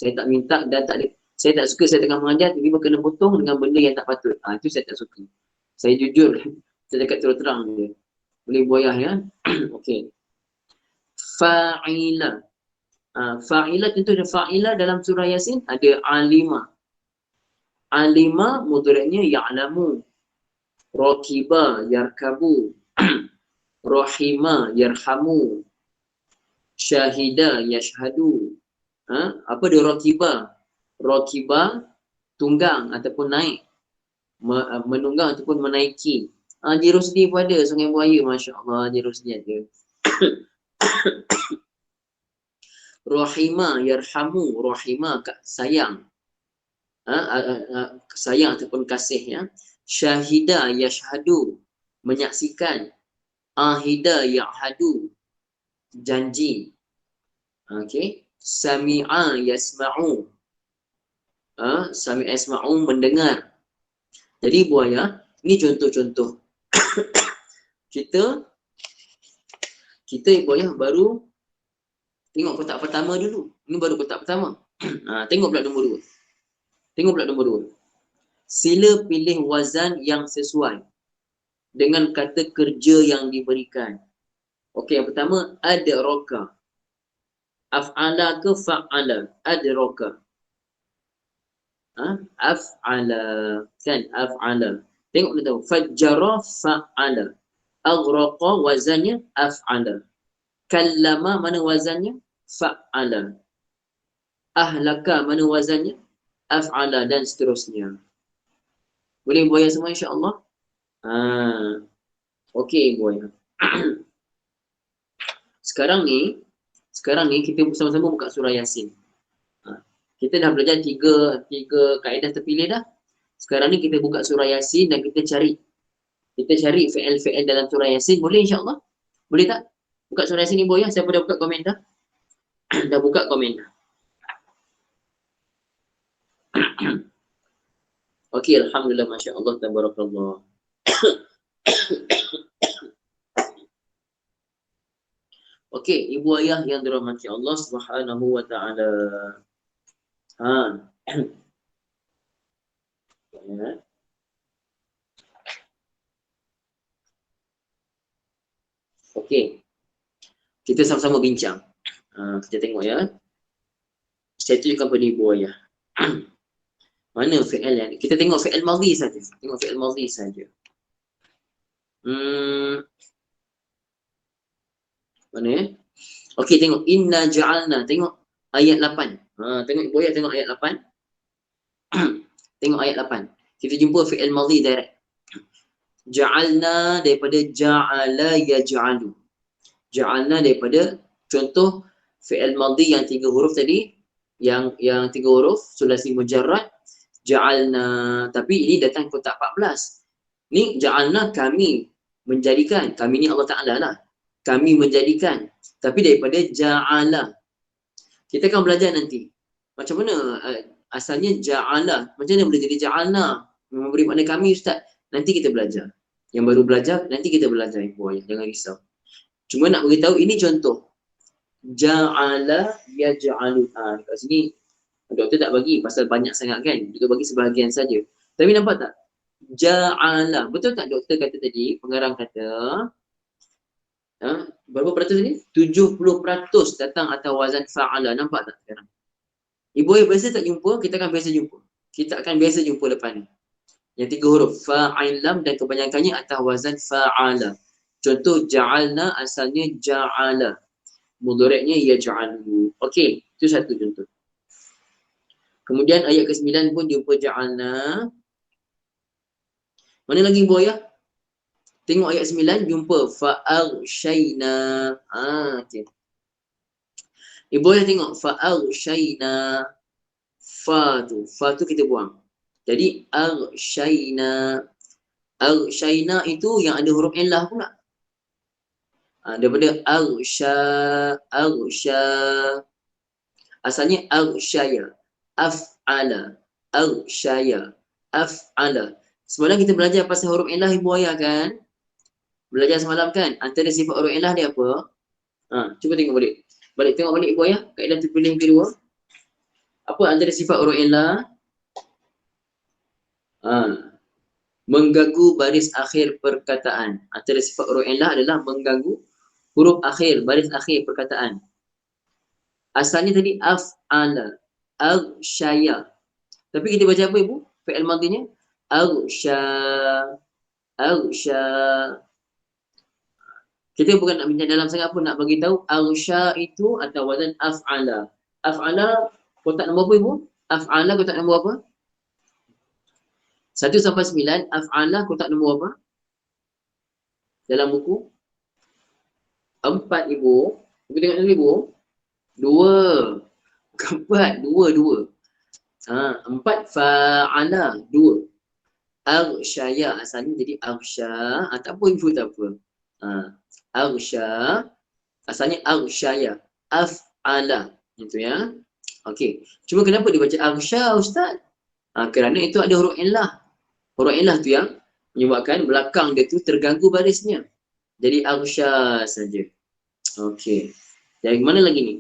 dan tak ada, saya tak suka saya tengah mengajar tiba-tiba kena potong dengan benda yang tak patut. Itu saya tak suka. Saya jujur, saya cakap terang-terang je. Boleh ibu ayah ya. Okey. Fa'ila. Fa'ila, contoh fa'ila dalam surah Yasin ada alima. Alima mudhari'nya ya'lamu. Rakiba yarkabu. Rahima yarhamu. Syahida yashhadu. Apa dia rakiba? Rakiba tunggang ataupun naik. Menunggang ataupun menaiki. Haji Rosdi pun ada, Sungai Buaya, masya-Allah, Haji Rosdi ada. Rahima yarhamu, rahima sayang. Sayang ataupun kasih ya. Syahida yashhadu, menyaksikan. Ahida ya'hadu, janji. Okey. Sami'a yasma'u. Sami'a yasma'u, mendengar. Jadi ibu ayah, ini contoh-contoh. kita ibu ayah baru tengok kotak pertama dulu. Ini baru kotak pertama. Tengok pula nombor 2. Tengok pula nombor 2. Sila pilih wazan yang sesuai. dengan kata kerja yang diberikan. Okey, yang pertama adraka. Af'ala ke fa'ala? Adraka. Af'ala. Kan? Af'ala. Tengok dia tahu. Fajjara fa'ala. Aghraqa wazannya af'ala. Kallama mana wazannya? Fa'ala. Ahlaka mana wazannya? Af'ala dan seterusnya. Boleh buaya semua insya-Allah? Okey buaya. Sekarang ni kita sama-sama buka surah Yasin. Kita dah belajar tiga kaedah terpilih dah. Sekarang ni kita buka surah Yasin dan kita cari fi'il dalam surah Yasin. Boleh insya-Allah? Boleh tak? Buka surah Yasin ni buaya. Siapa dah buka komen dah? Dah buka komen dah. Okey, alhamdulillah, masya-Allah, tabarakallah. Okey, ibu ayah yang dirahmati Allah Subhanahu wa taala. Ya. Okey. Kita sama-sama bincang. Kita tengok ya. Saya tunjukkan pada ibu ayah. Mana fi'il yang kita tengok fi'il madhi saja. Tengok fi'il madhi saja. Mana ya? Okey, tengok inna ja'alna. Tengok ayat 8. Tengok ibu ayah, tengok ayat 8. Tengok ayat 8. Kita jumpa fi'il madhi direct. Ja'alna daripada ja'ala yaj'alu. Ja'alna daripada contoh fi'il madhi yang 3 huruf tadi, yang 3 huruf sulasi mujarrad, ja'alna, tapi ini datang kotak 14. Ni ja'alna kami menjadikan, kami ni Allah Ta'ala lah, kami menjadikan, tapi daripada ja'ala. Kita akan belajar nanti macam mana asalnya ja'ala, macam mana boleh jadi ja'alna, memberi makna kami ustaz. Nanti kita belajar. Yang baru belajar, nanti kita belajar ibu ayah, jangan risau. Cuma nak beritahu ini contoh. Ja'ala yaj'alu. Kat sini doktor tak bagi pasal banyak sangat kan. Doktor bagi sebahagian saja. Tapi nampak tak? Ja'ala. Betul tak doktor kata tadi, pengarang kata berapa peratus ni? 70% datang atas wazan fa'ala. Nampak tak sekarang? Ibu ayah biasa tak jumpa, kita akan biasa jumpa. Kita akan biasa jumpa lepas ni. Yang 3 huruf fa'il lam dan kebanyakannya atas wazan fa'ala. Contoh ja'alna asalnya ja'ala. Mudhari'nya yaj'alu. Okey, itu satu contoh. Kemudian ayat ke-9 pun jumpa ja'alna. Mana lagi ibu ayah? Tengok ayat 9 jumpa fa'aghshayna. Okey. Ibu ayah tengok fa'aghshayna. Fa tu kita buang. Jadi aghshayna. Aghshayna itu yang ada huruf illah pula. Daripada aghsha. Asalnya aghshaya. Af'ala. Aghshaya. Af'ala. Semalam kita belajar pasal huruf illah ibu ayah kan? Belajar semalam kan? Antara sifat huruf illah dia apa? Cuba tengok balik. Tengok balik ibu ayah. Kaedah terpilih kedua. Apa antara sifat huruf illah? Mengganggu baris akhir perkataan. Antara sifat huruf illah adalah mengganggu huruf akhir, baris akhir perkataan. Asalnya tadi af'ala, aghshaya. Tapi kita baca apa ibu? Fi'il madhinya aghsha. Kita bukan nak bincang dalam sangat pun, nak bagi tahu aghsha itu atau wazan af'ala. Af'ala kotak nombor apa ibu? Af'ala kotak nombor apa? 1 sampai 9, af'ala kotak nombor apa? Dalam buku? 4 ibu. Ibu tengok dulu ibu. 2. Bukan 4, 2. 4 fa'ala, 2. Aghshaya asalnya jadi aghsha. Tak apa ibu, tak apa. Aghsha asalnya aghshaya. Af'ala. Itu ya. Okey. Cuma kenapa dibaca aghsha ustaz? Kerana itu ada huruf illah. Huruf illah tu yang menyebabkan belakang dia tu terganggu barisnya. Jadi aghsha saja. Okey. Dari mana lagi ni?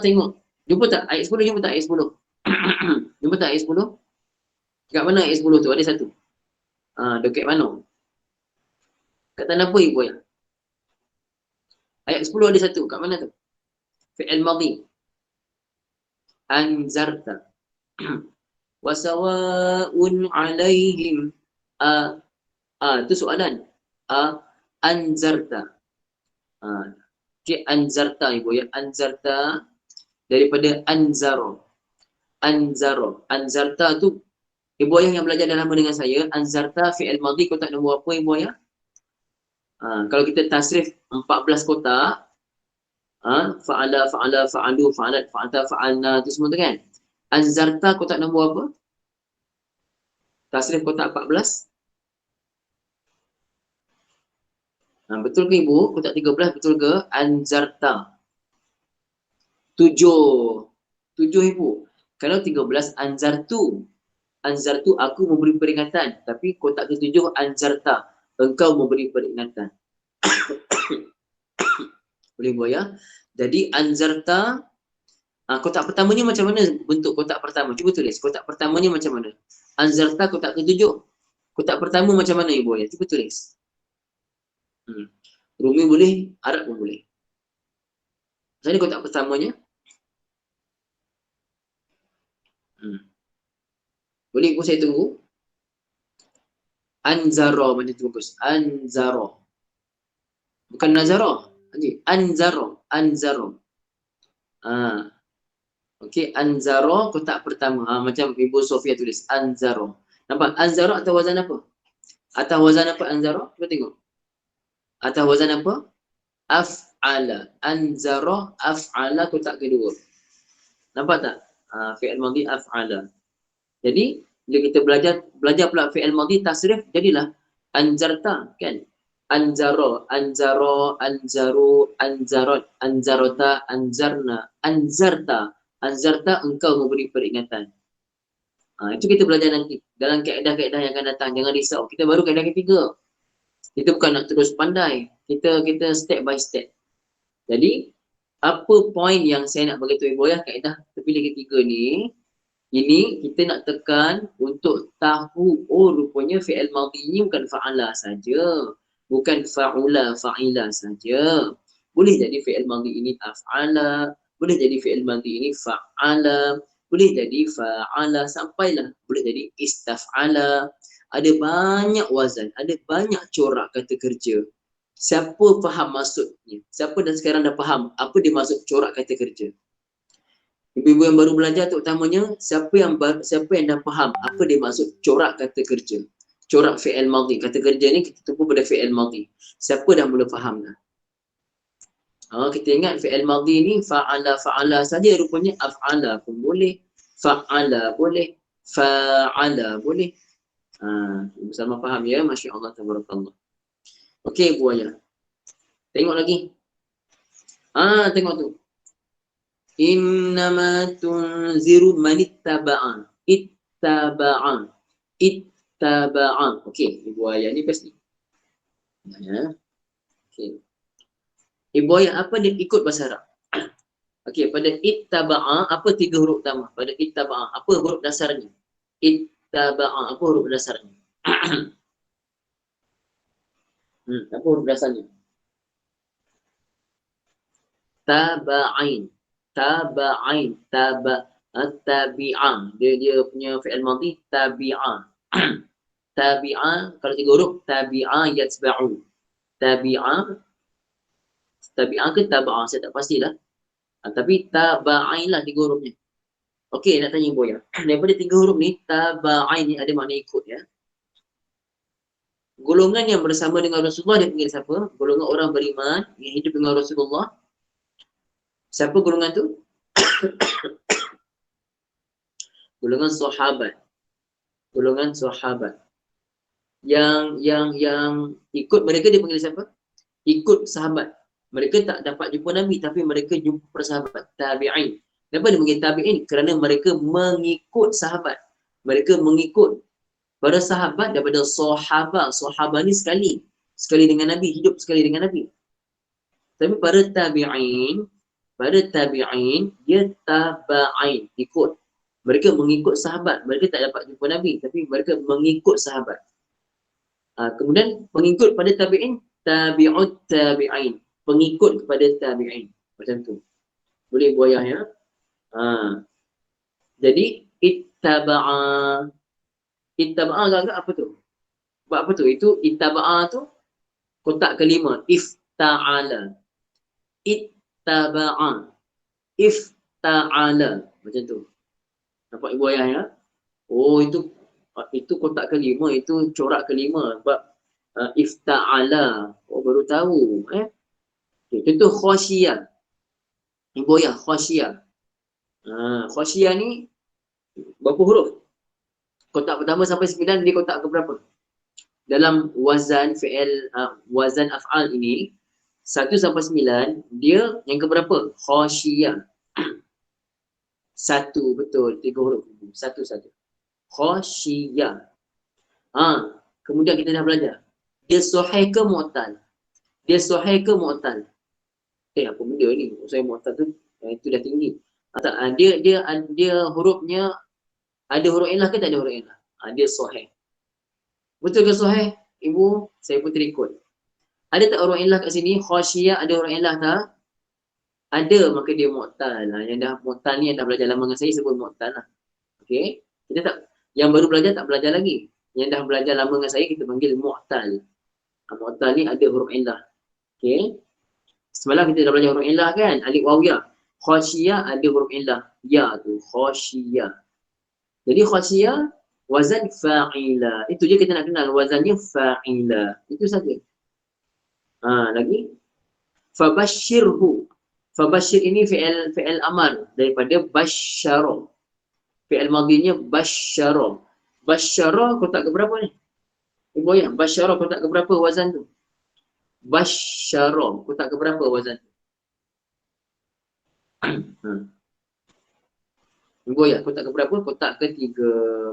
Tengok. Jumpa tak ayat 10? Jumpa tak ayat 10? Jumpa tak ayat 10? Kat mana ayat 10 tu? Ada satu. Dekat mana? Kat tanda apa ibu ya? Ayat 10 ada satu. Kat mana tu? Fi'il madhi. Anzarta. Wasawa'un alaihim. Itu soalan. Anzarta. Okay, anzarta ibu ya. Anzarta daripada anzaro. Anzarta tu ibu ayah yang belajar dah lama dengan saya. Anzarta fi'il madhi kotak nombor apa ibu ayah? Kalau kita tasrif 14 kotak, fa'ala, fa'ala, fa'alu, fa'alat, fa'ata, fa'alna, tu semua tu kan. Anzarta kotak nombor apa? Tasrif kotak 14. Betul ke ibu? Kotak 13 betul ke? Anzarta. 7 ibu. Kalau 13 anzartu. Anzartu aku memberi peringatan. Tapi kotak ke-7 anzarta. Engkau memberi peringatan. Boleh buat ya? Jadi anzarta, kotak pertamanya macam mana bentuk kotak pertama? Cuba tulis. Kotak pertamanya macam mana? Anzarta kotak ke-7. Kotak pertama macam mana ibu ya? Cuba tulis. Rumi boleh, Arab pun boleh. Jadi kotak pertamanya. Boleh ibu saya tunggu? Anzaro, mana tu bagus? Anzaro. Bukan Nazaro. Anzaro. Okey, Anzaro kotak pertama. Macam Ibu Sofia tulis Anzaro. Nampak? Anzaro atau wazan apa? Atau wazan apa Anzaro? Cuba tengok. Atau wazan apa? Af'ala. Anzaro af'ala kotak kedua. Nampak tak? Fi'il madhi af'ala. Jadi, bila kita belajar pula fi'il madhi tasrif, jadilah anzarta, kan? Anzaro, anzaro, anzaru, anzarot, anzarota, anzarna, anzarta. Anzarta engkau memberi peringatan. Itu kita belajar nanti. Dalam kaedah-kaedah yang akan datang. Jangan risau. Kita baru kaedah ketiga. Kita bukan nak terus pandai. Kita step by step. Jadi, apa poin yang saya nak beritahu ibu ya, kaedah terpilih ketiga ni, ini kita nak tekan untuk tahu, rupanya fi'il madhi ni bukan fa'ala saja. Bukan fa'ula, fa'ila saja. Boleh jadi fi'il madhi ini af'ala. Boleh jadi fi'il madhi ini fa'ala. Boleh jadi fa'ala. Sampailah boleh jadi istaf'ala. Ada banyak wazan. Ada banyak corak kata kerja. Siapa faham maksudnya? Siapa dah sekarang dah faham apa dia maksud corak kata kerja? Ibu-ibu yang baru belajar terutamanya, siapa yang dah faham apa dia maksud corak kata kerja? Corak fi'il madhi. Kata kerja ni kita tumpu pada fi'il madhi. Siapa dah mula faham dah? Kita ingat fi'il madhi ni fa'ala saja, rupanya af'ala pun boleh. Fa'ala boleh. Fa'ala boleh. Bersama faham ya? Masya Allah, tabarakallah. Okey, Bu Ayah. Tengok lagi. Tengok tu. Innama tunziru manittaba'a. Ittaba'a. Ittaba'a. Okey, Ibu Ayah ni pasti. Ya. Okey. Ibu Ayah, apa dia ikut bahasa Arab? Okey, pada ittaba'a, apa 3 huruf utama? Pada ittaba'a, apa huruf dasarnya? Ittaba'a, apa huruf dasarnya? Apa huruf dasarnya? Taba'ain. Taba'ain. Tabi'a. Dia punya fi'il madhi tabi'a. Tabi'a, kalau 3 huruf, tabi'a yatsba'u. Tabi'a ke taba'a, saya tak pastilah. Tapi taba'ain lah 3 hurufnya. Okey, nak tanya Ibu ya. Daripada 3 huruf ni, taba'ain ni ada makna ikut ya. Golongan yang bersama dengan Rasulullah dia panggil siapa? Golongan orang beriman yang hidup dengan Rasulullah. Siapa golongan tu? Golongan sahabat. Golongan sahabat. Yang ikut mereka dia panggil siapa? Ikut sahabat. Mereka tak dapat jumpa Nabi tapi mereka jumpa para sahabat. Tabi'in. Kenapa dia panggil tabi'in? Kerana mereka mengikut sahabat. Mereka mengikut para sahabat daripada sahabat. Sahabat ni sekali dengan Nabi, hidup sekali dengan Nabi. Tapi para tabi'in dia taba'in, ikut. Mereka mengikut sahabat. Mereka tak dapat jumpa Nabi tapi mereka mengikut sahabat. Kemudian pengikut pada tabi'in, tabi'ut tabi'in. Pengikut kepada tabi'in. Macam tu. Boleh buayah ya. Jadi ittaba'a. Ittaba'a agak-agak apa tu? Buat apa tu? Itu ittaba'a tu kotak kelima. Ifta'ala. Ittaba'a. Ifta'ala. Macam tu. Nampak ibu ayah ya? Oh, itu kotak kelima, itu corak kelima. Sebab ifta'ala. Oh, baru tahu. Okay, contoh khasyiyah. Ibu ayah, khasyiyah. Khasyiyah ni berapa huruf? Kotak pertama sampai 9, dia kotak ke berapa? Dalam wazan fi'il, wazan af'al ini, 1 sampai 9, dia yang ke berapa? Khasyiyah. 1, betul. 3 huruf. 1. Khasyiyah. Kemudian kita dah belajar. Dia sahih ke mu'tal? Dia sahih ke mu'tal? Apa benda ni? Saya mu'tal tu, itu dah tinggi. Dia hurufnya, ada huruf ilah ke tak ada huruf ilah? Dia sahih. Betul ke sahih? Ibu, saya pun terikut. Ada tak huruf ilah kat sini? Khasyiyah ada huruf ilah tak? Ada, maka dia mu'tal. Yang dah mu'tal ni, yang dah belajar lama dengan saya, sebut mu'tal lah. Okay? Kita tak, yang baru belajar tak belajar lagi. Yang dah belajar lama dengan saya, kita panggil mu'tal. Mu'tal ni ada huruf ilah. Okay? Semalam kita dah belajar huruf ilah kan? Alif waw ya. Khasyiyah ada huruf ilah. Ya tu, khasyiyah. Jadi khasyiyah, wazan fa'ila. Itu je kita nak kenal. Wazannya fa'ila. Itu saja. Lagi. Fabashirhu. Fabashir ini fi'il amar. Daripada basyara. Fi'il madinya basyara. Basyara kotak ke berapa ni? Ibu ayah, basyara kotak ke berapa wazan tu? Basyara kotak ke berapa wazan tu? Ibu ayah, kotak ke berapa? Kotak ke-3.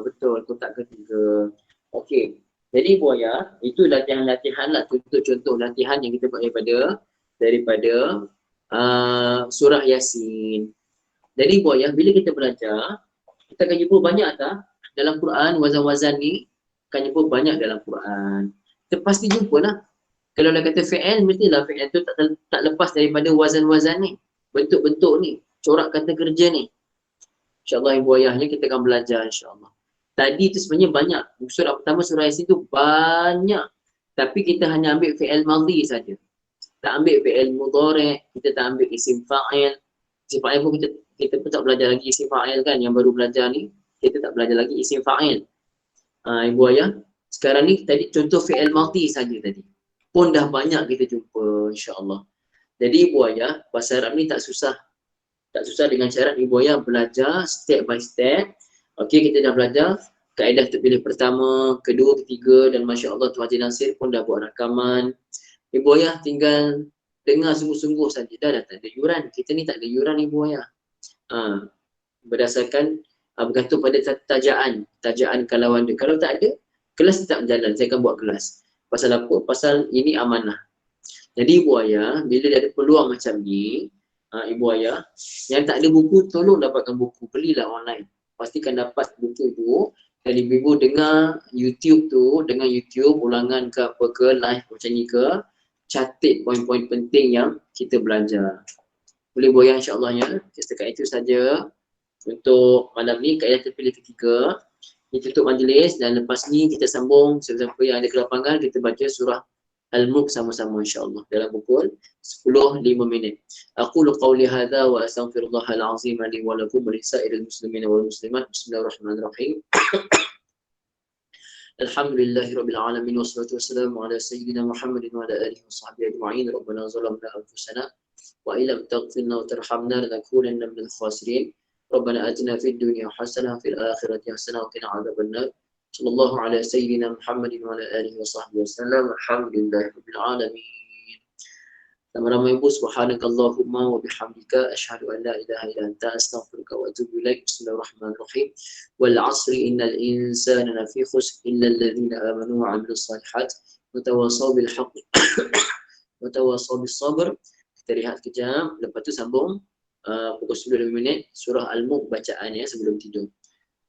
Betul, kotak ke-3. Okey. Jadi ibu ayah, itu latihan-latihan lah. Contoh-contoh latihan yang kita buat daripada surah Yasin. Jadi ibu ayah, bila kita belajar, kita akan jumpa banyak tak dalam Quran, wazan-wazan ni akan jumpa banyak dalam Quran. Kita pasti jumpa lah. Kalau nak kata fi'il, mestilah fi'il tu tak lepas daripada wazan-wazan ni. Bentuk-bentuk ni. Corak kata kerja ni. InsyaAllah ibu ayahnya kita akan belajar insyaAllah. Tadi tu sebenarnya banyak. Surah pertama surah Yasin tu banyak. Tapi kita hanya ambil fi'il madhi saja. Tak ambil fi'il mudhari', kita tak ambil isim fa'il. Isim fa'il pun kita pun tak belajar lagi isim fa'il kan. Yang baru belajar ni, kita tak belajar lagi isim fa'il. Ibu ayah, sekarang ni tadi contoh fi'il madhi saja tadi. Pun dah banyak kita jumpa insyaAllah. Jadi ibu ayah, bahasa Arab ni tak susah. Tak susah dengan syarat ibu ayah belajar step by step. Okey, kita dah belajar kaedah terpilih pertama, kedua, ketiga dan Masya Allah Tuan Haji Nasir pun dah buat rakaman. Ibu ayah tinggal dengar sungguh-sungguh saja. Dah tak ada yuran. Kita ni tak ada yuran ibu ayah. Berdasarkan bergantung pada tajaan kalauan dia. Kalau tak ada, kelas tetap berjalan. Saya akan buat kelas. Pasal apa? Pasal ini amanah. Jadi ibu ayah, bila dia ada peluang macam ni, ibu ayah, yang tak ada buku, tolong dapatkan buku. Belilah online. Pastikan dapat buku tu. Dan ibu-ibu dengar YouTube tu, dengar YouTube, ulangan ke apa ke, live macam ni ke, catat poin-poin penting yang kita belajar. Boleh ibu ayah insyaAllah ya. Setakat itu saja untuk malam ni, kaedah terpilih ketiga. Kita tutup majlis dan lepas ni kita sambung siapa yang ada kelapangan, kita baca surah Al-Mulk sama-sama insyaAllah dalam pukul 10.05. Aqulu qawli hadha wa astaghfirullahal azim li wa lakum wa lisa'iril muslimin wal muslimat. Bismillahirrahmanirrahim. Alhamdulillahirabbil alamin wassalatu wassalamu ala sayyidina Muhammadin wa ala alihi washabbihi ajma'in. Rabbana zalamna anfusana wa illam taghfir lana wa tarhamna lanakunanna minal khasirin. Rabbana atina fid dunya hasanah fil akhirati hasanah wa qina adzabannar. Sallallahu ala sayyidina Muhammadin wa ala alihi wa sahbihi wasallam. Alhamdulillahirabbil alamin. Ramai-ramai ibu, subhanakallahumma wa bihamdika asyhadu an la ilaha illa anta astaghfiruka wa atubu ilaik. Bismillahirrahmanirrahim. Wal 'asri innal insana lafi khusr illa alladhina amanu wa 'amilus shalihat wa tawassaw bil haqq wa tawassaw bis sabr. Kita rehat kejap, lepas tu sambung pukul 10.05 surah Al-Mulk bacaannya sebelum tidur.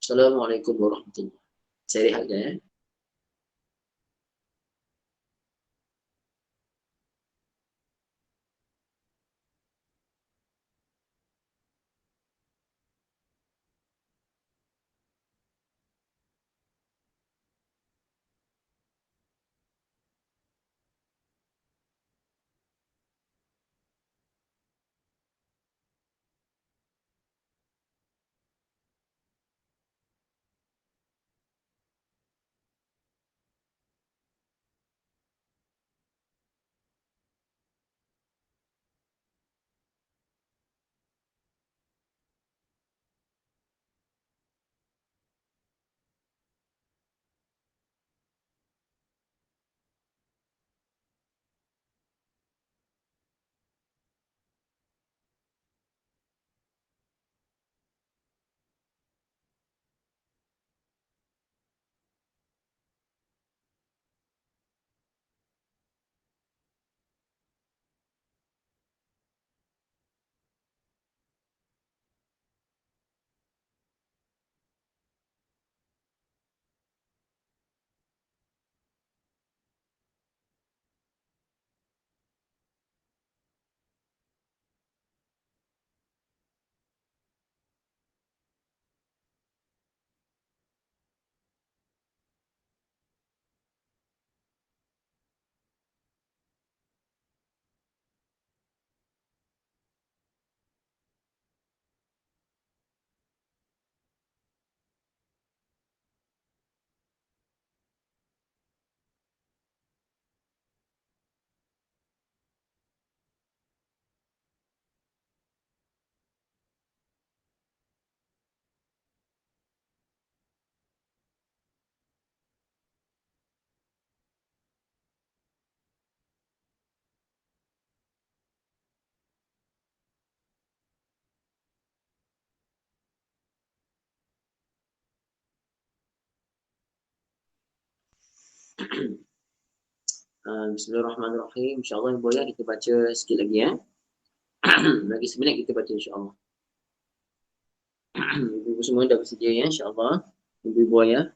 Assalamualaikum warahmatullahi wabarakatuh. Saya rehat je ya. Bismillahirrahmanirrahim. InsyaAllah Ibu Ayah kita baca sikit lagi ya. Lagi seminit kita baca insyaAllah. Ibu semua dah bersedia ya insyaAllah. Ibu Ayah.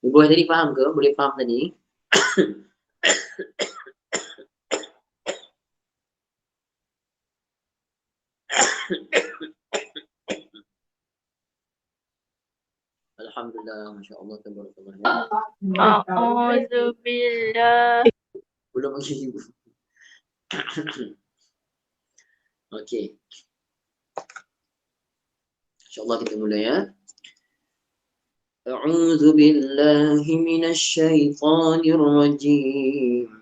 Ibu Ayah tadi faham ke? Boleh faham tadi? Alhamdulillah, Masya Allah, tabarakallah ya. A'udzubillah. Belum lagi Ibu. Okey. InsyaAllah kita mulai ya. A'udzu billahi minasyaitonir rajim.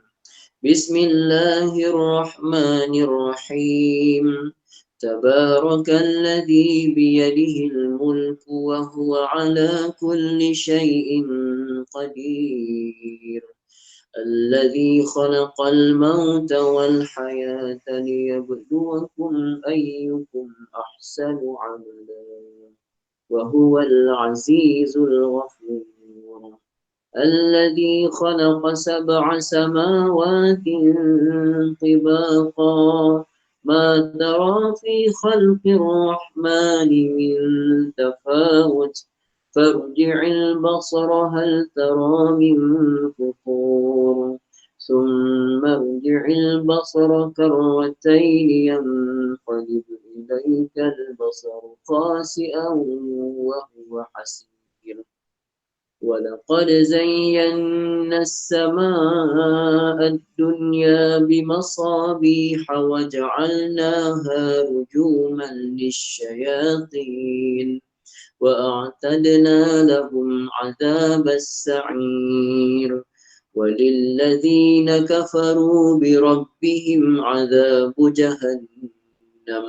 Bismillahirrahmanirrahim. Tabarakalladzi biyadihil mulku wa huwa ala kulli syai'in qadir. الذي خلق الموت والحياة ليبلوكم أيكم أحسن عملا وهو العزيز الغفور الذي خلق 7 سماوات طباقا ما ترى في خلق الرحمن من تفاوت فارجع البصر هل ترى من فطور ثم ارجع البصر كرتين ينقلب إليك البصر خاسئا وهو حسير ولقد زينا السماء الدنيا بمصابيح وجعلناها رجوما للشياطين وأعتدنا لهم عذاب السعير وللذين كفروا بربهم عذاب جهنم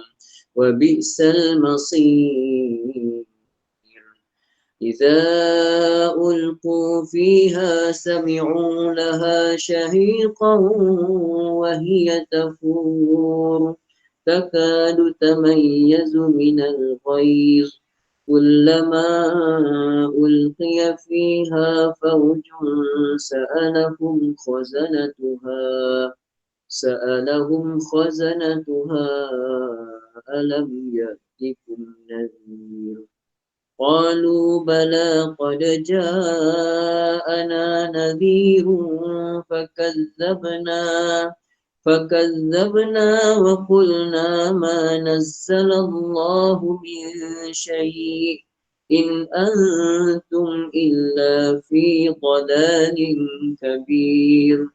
وبئس المصير إذا ألقوا فيها سمعوا لها شهيقا وهي تفور تكاد تميز من الغيظ كلما ألقي فيها فوج سألهم خزنتها ألم يأتكم نذير قالوا بلى قد جاءنا نذير فكذبنا وقلنا ما نزل الله من شيء إن أنتم إلا في ضلال كبير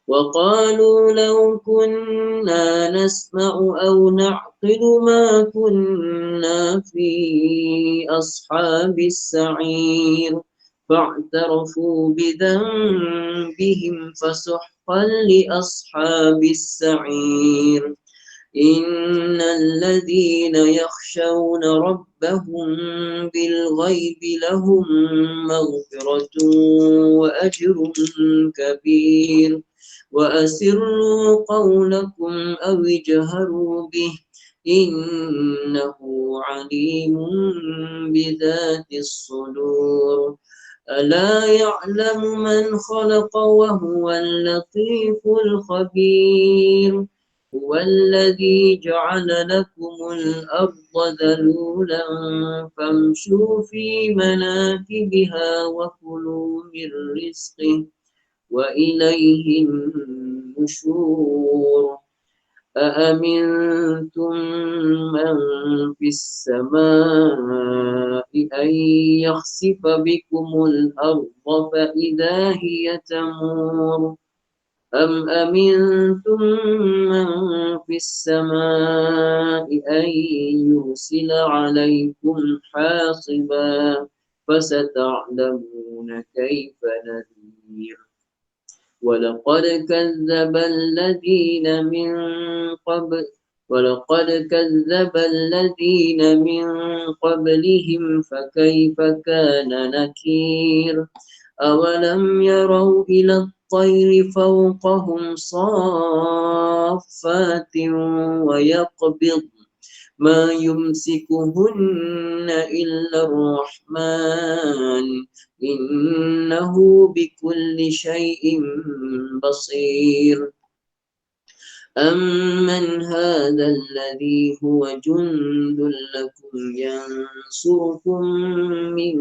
وقالوا لو كنا نسمع أو نعقل ما كنا في أصحاب السعير فاعترفوا بذنبهم فسحقا لأصحاب السعير إن الذين يخشون ربهم بالغيب لهم مغفرة وأجر كبير وأسروا قولكم أو اجهروا به إنه عليم بذات الصدور ألا يعلم من خلق وهو اللطيف الخبير هو الذي جعل لكم الأرض ذلولا فامشوا في مناكبها وكلوا من رزقه وإليه النشور أأمنتم من في السماء أن يخسف بكم الأرض فإذا هي تمور أم أمنتم من في السماء أن يرسل عليكم حاصبا فستعلمون كيف نذير ولقد كذب الذين من قبلهم فكيف كان نكير أولم يروا إلى الطير فوقهم صافات ويقبض ما يمسكهن إلا الرحمن إنه بكل شيء بصير أمن هذا الذي هو جند لكم ينصركم من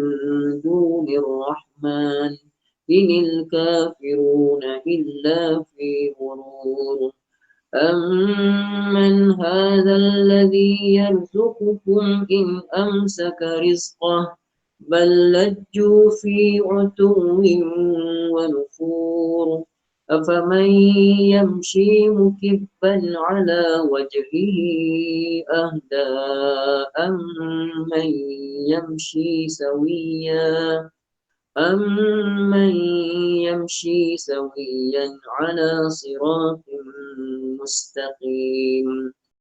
دون الرحمن إن الكافرون إلا في غرور أمن هذا الذي يرزقكم إن أمسك رزقه بل لجوا في عتو ونفور أفمن يمشي مكبا على وجهه أهدى أمن يمشي سويا أمن يمشي سويا على صراط مستقيم